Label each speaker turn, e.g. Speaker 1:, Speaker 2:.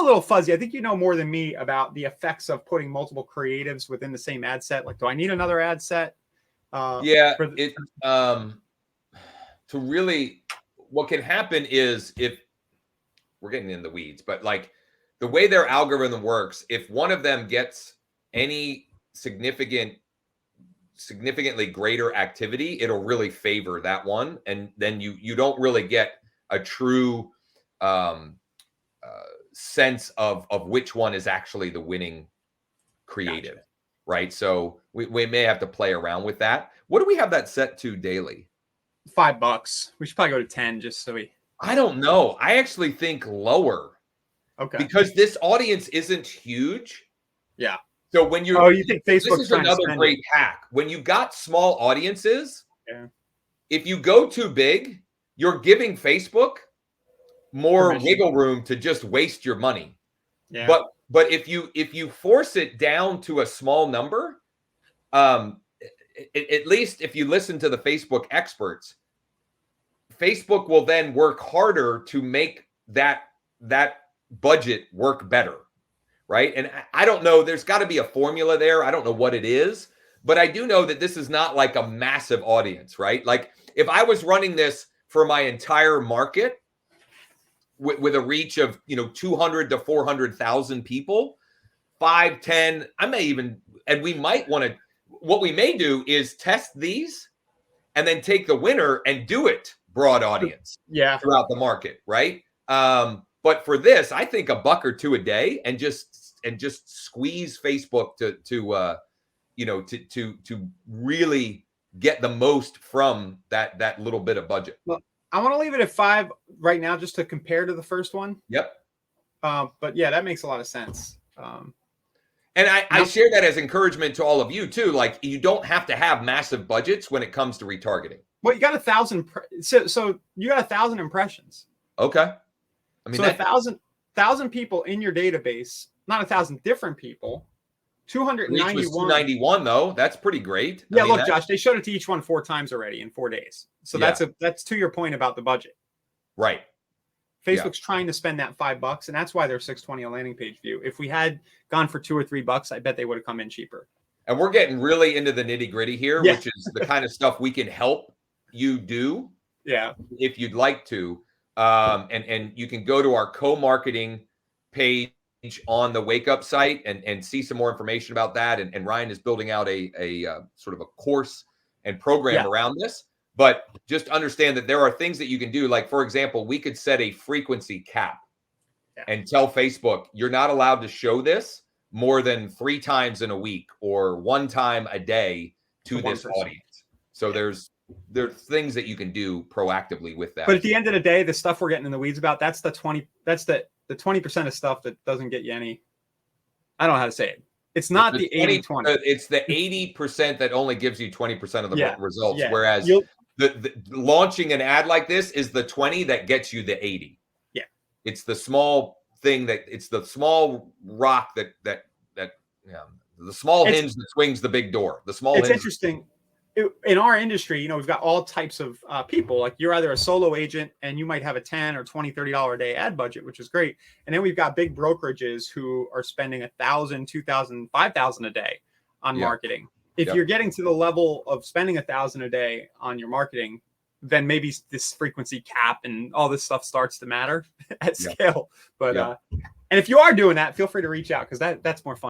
Speaker 1: a little fuzzy. I think you know more than me about the effects of putting multiple creatives within the same ad set. Like, do I need another ad set?
Speaker 2: Yeah, to really, what can happen is, if we're getting in the weeds, but like the way their algorithm works, if one of them gets any significantly greater activity, it'll really favor that one, and then you don't really get a true sense of which one is actually the winning creative. Gotcha. Right? So we may have to play around with that. What do we have that set to daily?
Speaker 1: $5. We should probably go to 10 just so we.
Speaker 2: I don't know. I actually think lower.
Speaker 1: Okay.
Speaker 2: Because this audience isn't huge.
Speaker 1: Yeah.
Speaker 2: So when you're,
Speaker 1: you think Facebook?
Speaker 2: This is another great hack. When you've got small audiences, if you go too big, you're giving Facebook more wiggle room to just waste your money.
Speaker 1: Yeah.
Speaker 2: But if you force it down to a small number, at least if you listen to the Facebook experts, Facebook will then work harder to make that budget work better, right? And I don't know, there's got to be a formula there. I don't know what it is, but I do know that this is not like a massive audience, right? Like if I was running this for my entire market with a reach of 200 to 400,000 people, 5, 10, I may even, and we might want to, what we may do is test these and then take the winner and do it broad audience throughout the market, right? But for this, I think $1 or $2 a day and just squeeze Facebook to really get the most from that little bit of budget.
Speaker 1: Well, I want to leave it at 5 right now just to compare to the first one.
Speaker 2: Yep.
Speaker 1: But yeah, that makes a lot of sense.
Speaker 2: And I share that as encouragement to all of you too. Like, you don't have to have massive budgets when it comes to retargeting.
Speaker 1: Well, you got 1,000. So you got 1,000 impressions.
Speaker 2: Okay. I mean,
Speaker 1: so 1,000 people in your database, not 1,000 different people.
Speaker 2: 291 though. That's pretty great.
Speaker 1: Yeah, look, Josh, they showed it to each one 4 times already in 4 days. So that's to your point about the budget.
Speaker 2: Right.
Speaker 1: Facebook's trying to spend that $5, and that's why they're $6.20 a landing page view. If we had gone for $2 or $3, I bet they would have come in cheaper.
Speaker 2: And we're getting really into the nitty-gritty here, which is the kind of stuff we can help you do.
Speaker 1: Yeah.
Speaker 2: If you'd like to. And you can go to our co-marketing page on the Wake Up site and see some more information about that. And Ryan is building out a sort of a course and program around this. But just understand that there are things that you can do. Like, for example, we could set a frequency cap and tell Facebook, you're not allowed to show this more than 3 times in a week or 1 time a day to this audience. So there's things that you can do proactively with that.
Speaker 1: But at the end of the day, the stuff we're getting in the weeds about, that's the 20% of stuff that doesn't get you any. I don't know how to say it. It's not the 80-20.
Speaker 2: It's the 80% that only gives you 20% of the results. Whereas the launching an ad like this is the 20 that gets you the 80.
Speaker 1: Yeah.
Speaker 2: It's the small thing it's the small rock that the small hinge that swings the big door. The small
Speaker 1: hinge. It's interesting. In our industry, we've got all types of people. Like, you're either a solo agent and you might have a $10 or $20, $30 a day ad budget, which is great. And then we've got big brokerages who are spending $1,000, $2,000, $5,000 a day on marketing. If you're getting to the level of spending $1,000 a day on your marketing, then maybe this frequency cap and all this stuff starts to matter at scale. But and if you are doing that, feel free to reach out, because that's more fun.